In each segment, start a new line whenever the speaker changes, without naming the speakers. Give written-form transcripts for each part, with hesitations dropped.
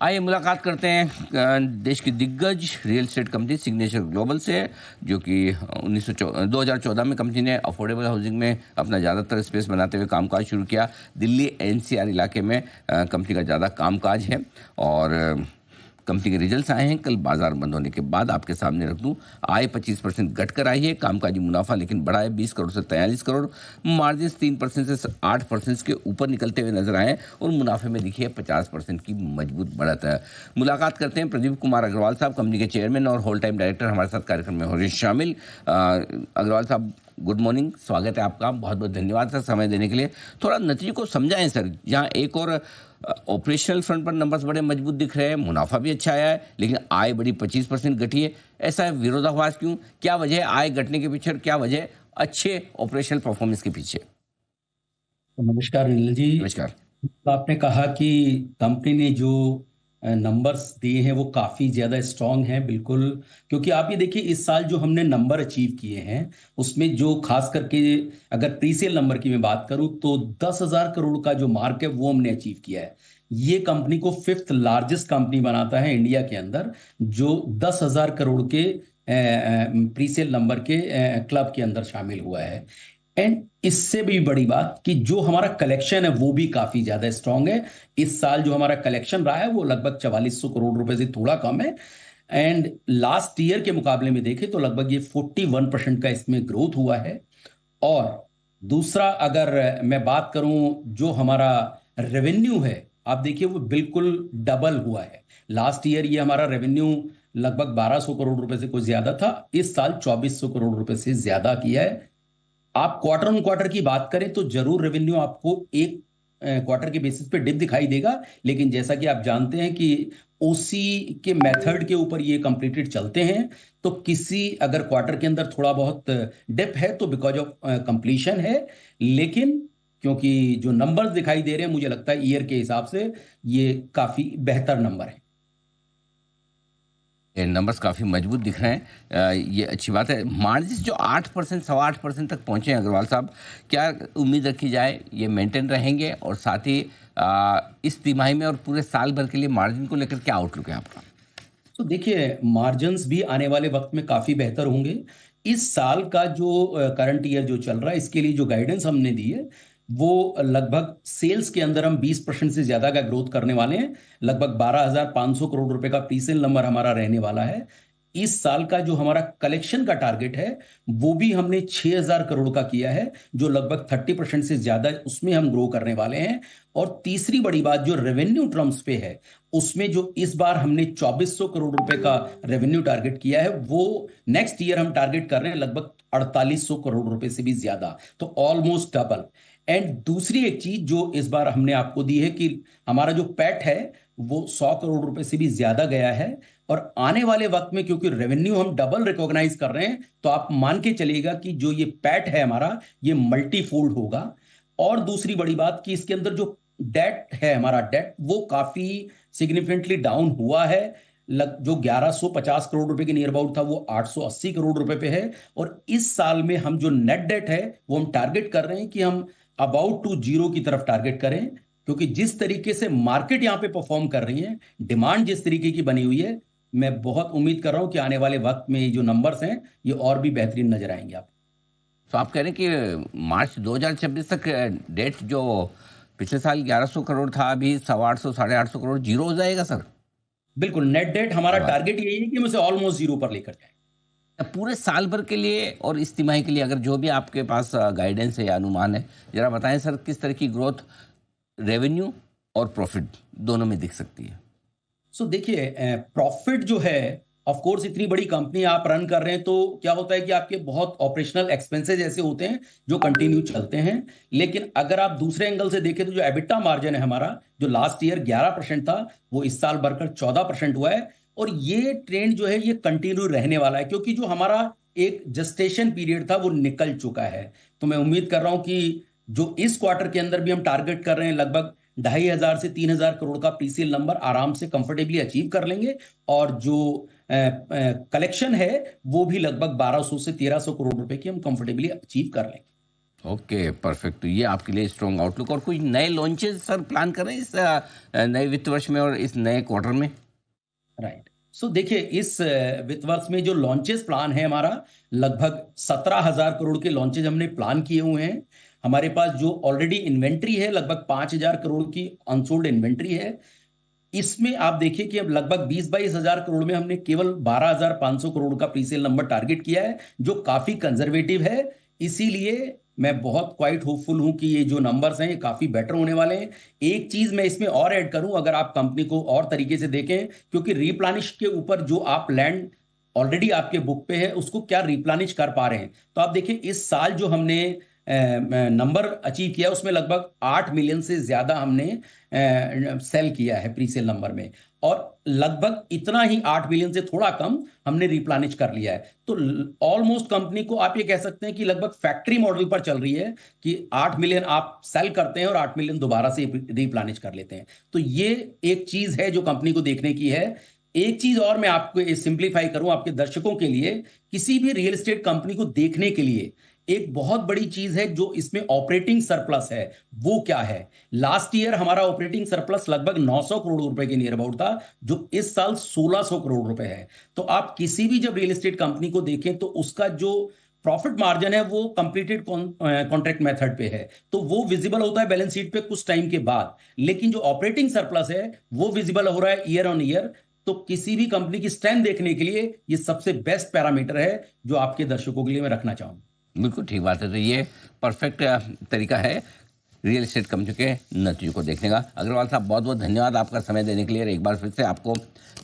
आइए मुलाकात करते हैं देश की दिग्गज real estate company signature global से, जो कि 2014 में कंपनी ने अफोर्डेबल हाउसिंग में अपना ज़्यादातर स्पेस बनाते हुए कामकाज शुरू किया। दिल्ली एनसीआर इलाके में कंपनी का ज़्यादा कामकाज है और कंपनी के रिजल्ट्स आए हैं कल बाजार बंद होने के बाद। आपके सामने रख दूं, आय 25% घट कर आई है, कामकाजी मुनाफा लेकिन बढ़ा है 20 करोड़ से 43 करोड़, मार्जिन 3% से 8% के ऊपर निकलते हुए नजर आए और मुनाफे में दिखी है 50% की मजबूत बढ़त है। मुलाकात करते हैं प्रदीप कुमार अग्रवाल साहब, कंपनी के चेयरमैन और होल टाइम डायरेक्टर, हमारे साथ कार्यक्रम में हो रहे शामिल। अग्रवाल साहब, गुड मॉर्निंग, स्वागत है आपका, बहुत बहुत धन्यवाद सर समय देने के लिए। थोड़ा नतीजे को समझाएं सर, जहां एक और ऑपरेशनल फ्रंट पर नंबर्स बड़े मजबूत दिख रहे हैं, मुनाफा भी अच्छा आया है लेकिन आय बड़ी 25% घटी है, ऐसा है विरोधाभास क्यों? क्या वजह है आय घटने के पीछे और क्या वजह है अच्छे ऑपरेशनल परफॉर्मेंस के पीछे?
नमस्कार नील जी।
नमस्कार।
तो आपने कहा कि कंपनी ने जो नंबर्स दिए हैं वो काफ़ी ज़्यादा स्ट्रांग हैं, बिल्कुल। क्योंकि आप ये देखिए, इस साल जो हमने नंबर अचीव किए हैं उसमें जो खास करके अगर प्रीसेल नंबर की मैं बात करूं तो 10,000 करोड़ का जो मार्क है वो हमने अचीव किया है। ये कंपनी को फिफ्थ लार्जेस्ट कंपनी बनाता है इंडिया के अंदर, जो 10,000 करोड़ के प्रीसेल नंबर के क्लब के अंदर शामिल हुआ है। एंड इससे भी बड़ी बात कि जो हमारा कलेक्शन है वो भी काफी ज्यादा स्ट्रांग है। इस साल जो हमारा कलेक्शन रहा है वो लगभग 4400 करोड़ रुपए से थोड़ा कम है। एंड लास्ट ईयर के मुकाबले में देखें तो लगभग ये 41% का इसमें ग्रोथ हुआ है। और दूसरा, अगर मैं बात करूं जो हमारा रेवेन्यू है, आप देखिए वो बिल्कुल डबल हुआ है। लास्ट ईयर ये हमारा रेवेन्यू लगभग 1200 करोड़ रुपए से कुछ ज्यादा था, इस साल 2400 करोड़ रुपए से ज्यादा किया है। आप क्वार्टर ऑन क्वार्टर की बात करें तो जरूर रेवेन्यू आपको एक क्वार्टर के बेसिस पे डिप दिखाई देगा, लेकिन जैसा कि आप जानते हैं कि ओसी के मेथड के ऊपर ये कंप्लीटेड चलते हैं। तो किसी अगर क्वार्टर के अंदर थोड़ा बहुत डिप है तो बिकॉज ऑफ कंप्लीशन है, लेकिन क्योंकि जो नंबर्स दिखाई दे रहे हैं मुझे लगता है ईयर के हिसाब से ये काफी बेहतर नंबर है।
ये नंबर्स काफ़ी मजबूत दिख रहे हैं, ये अच्छी बात है। मार्जिन जो 8%, 8.25% तक पहुंचे हैं अग्रवाल साहब, क्या उम्मीद रखी जाए ये मेंटेन रहेंगे? और साथ ही इस तिमाही में और पूरे साल भर के लिए मार्जिन को लेकर क्या आउटलुक है आपका?
तो देखिए, मार्जिन्स भी आने वाले वक्त में काफी बेहतर होंगे। इस साल का जो करंट ईयर जो चल रहा है इसके लिए जो गाइडेंस हमने दी है वो लगभग सेल्स के अंदर हम 20% से ज्यादा का ग्रोथ करने वाले हैं। लगभग 12,500 करोड़ रुपए का प्री सेल नंबर हमारा रहने वाला है। इस साल का जो हमारा कलेक्शन का टारगेट है वो भी हमने 6,000 करोड़ का किया है, जो लगभग 30% से ज्यादा उसमें हम ग्रो करने वाले हैं। और तीसरी बड़ी बात जो रेवेन्यू टर्म्स पे है, उसमें जो इस बार हमने 2400 करोड़ रुपए का रेवेन्यू टारगेट किया है, वो नेक्स्ट ईयर हम टारगेट कर रहे हैं लगभग 4800 करोड़ रुपए से भी ज्यादा, तो ऑलमोस्ट डबल। एंड दूसरी एक चीज जो इस बार हमने आपको दी है कि हमारा जो पैट है वो 100 करोड़ रुपए से भी ज्यादा गया है। और आने वाले वक्त में क्योंकि रेवेन्यू हम डबल रिकॉग्नाइज कर रहे हैं, तो आप मान के चलिएगा कि जो ये पैट है हमारा ये मल्टीफोल्ड होगा। और दूसरी बड़ी बात कि इसके अंदर जो डेट है, हमारा डेट वो काफी सिग्निफिकेंटली डाउन हुआ है। जो 1150 करोड़ रुपए के नियर अबाउट था वो 880 करोड़ रुपए पे है। और इस साल में हम जो नेट डेट है वो हम टारगेट कर रहे हैं कि हम अबाउट टू जीरो की तरफ टारगेट करें, क्योंकि जिस तरीके से मार्केट यहां पे परफॉर्म कर रही है, डिमांड जिस तरीके की बनी हुई है, मैं बहुत उम्मीद कर रहा हूं कि आने वाले वक्त में ये जो नंबर्स हैं ये और भी बेहतरीन नजर आएंगे आप।
तो आप कह रहे हैं कि मार्च 2026 तक डेट जो पिछले साल 1100 करोड़ था, अभी 850, 850 करोड़ जीरो हो जाएगा सर?
बिल्कुल, नेट डेट
क्या
हमारा
बात
टारगेट यही है कि हम उसे ऑलमोस्ट जीरो पर लेकर जाए।
है। पूरे साल भर के लिए और इस तिमाही के लिए अगर जो भी आपके पास गाइडेंस है या अनुमान है, जरा बताएं सर, किस तरह की ग्रोथ रेवेन्यू और प्रॉफिट दोनों में दिख सकती है?
सो देखिए, प्रॉफिट जो है, ऑफ कोर्स इतनी बड़ी कंपनी आप रन कर रहे हैं तो क्या होता है कि आपके बहुत ऑपरेशनल एक्सपेंसेस ऐसे होते हैं जो कंटिन्यू चलते हैं। लेकिन अगर आप दूसरे एंगल से देखें तो जो एबिटा मार्जिन है हमारा, जो लास्ट ईयर 11% था, वो इस साल बढ़कर 14% हुआ है। और ये ट्रेंड जो है ये कंटिन्यू रहने वाला है, क्योंकि जो हमारा एक जस्टेशन पीरियड था वो निकल चुका है। तो मैं उम्मीद कर रहा हूं कि जो इस क्वार्टर के अंदर भी हम टारगेट कर रहे हैं लगभग 2,500 से 3,000 करोड़ का पीसीएल नंबर आराम से कंफर्टेबली अचीव कर लेंगे। और जो कलेक्शन है वो भी लगभग 1,200 से 1,300 करोड़ रुपए की हम कंफर्टेबली अचीव कर लेंगे।
Okay, perfect. तो ये आपके लिए स्ट्रॉन्ग आउटलुक। और कोई नए लॉन्चेस सर प्लान कर रहे हैं इस नए वित्त वर्ष में और इस नए क्वार्टर में?
राइट। सो देखिए, इस वित्त वर्ष में जो लॉन्चेस प्लान है हमारा, लगभग 17,000 करोड़ के लॉन्चेज हमने प्लान किए हुए हैं। हमारे पास जो ऑलरेडी इन्वेंट्री है, लगभग 5,000 करोड़ की अनसोल्ड इन्वेंट्री है। इसमें आप देखिए कि अब लगभग 20-22 हजार करोड़ में हमने केवल 12,500 करोड़ का प्रीसेल नंबर टारगेट किया है, जो काफी कंजर्वेटिव है। इसीलिए मैं बहुत क्वाइट होपफुल हूं कि ये जो नंबर्स हैं ये काफी बेटर होने वाले हैं। एक चीज मैं इसमें और ऐड करूं, अगर आप कंपनी को और तरीके से देखें, क्योंकि रिप्लानिश के ऊपर जो आप लैंड ऑलरेडी आपके बुक पे है, उसको क्या रिप्लानिश कर पा रहे हैं। तो आप देखिए, इस साल जो हमने नंबर अचीव किया, उसमें लगभग 8 मिलियन से ज्यादा हमने सेल किया है प्री सेल नंबर में। और लगभग इतना ही, 8 मिलियन से थोड़ा कम, हमने रिप्लानिश कर लिया है। तो ऑलमोस्ट कंपनी को आप ये कह सकते हैं कि लगभग फैक्ट्री मॉडल पर चल रही है, कि 8 मिलियन आप सेल करते हैं और 8 मिलियन दोबारा से रिप्लानिश कर लेते हैं। तो ये एक चीज है जो कंपनी को देखने की है। एक चीज और मैं आपको सिंप्लीफाई करूं आपके दर्शकों के लिए, किसी भी रियल एस्टेट कंपनी को देखने के लिए एक बहुत बड़ी चीज है जो इसमें ऑपरेटिंग सरप्लस है। वो क्या है? लास्ट ईयर हमारा ऑपरेटिंग सरप्लस लगभग 900 करोड़ रुपए के नियर अबाउट था, जो इस साल 1600 करोड़ रुपए है। तो आप किसी भी जब रियल एस्टेट कंपनी को देखें, तो उसका जो प्रॉफिट मार्जिन है वो कंप्लीटेड कॉन्ट्रैक्ट मेथड पे है, तो वो विजिबल होता है बैलेंस शीट पे कुछ टाइम के बाद। लेकिन जो ऑपरेटिंग सरप्लस है वो विजिबल हो रहा है ईयर ऑन ईयर। तो किसी भी कंपनी की स्ट्रेंथ देखने के लिए ये सबसे बेस्ट पैरामीटर है जो आपके दर्शकों के लिए मैं रखना चाहूंगा।
बिल्कुल ठीक बात है। तो ये परफेक्ट तरीका है रियल एस्टेट कंपनी के नतीजों को देखने का। अग्रवाल साहब, बहुत बहुत धन्यवाद आपका समय देने के लिए। और एक बार फिर से आपको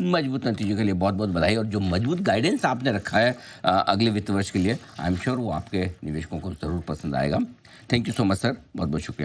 मजबूत नतीजों के लिए बहुत बहुत बधाई। और जो मजबूत गाइडेंस आपने रखा है अगले वित्त वर्ष के लिए, आई एम श्योर वो आपके निवेशकों को ज़रूर पसंद आएगा। Thank you so much sir, बहुत बहुत शुक्रिया।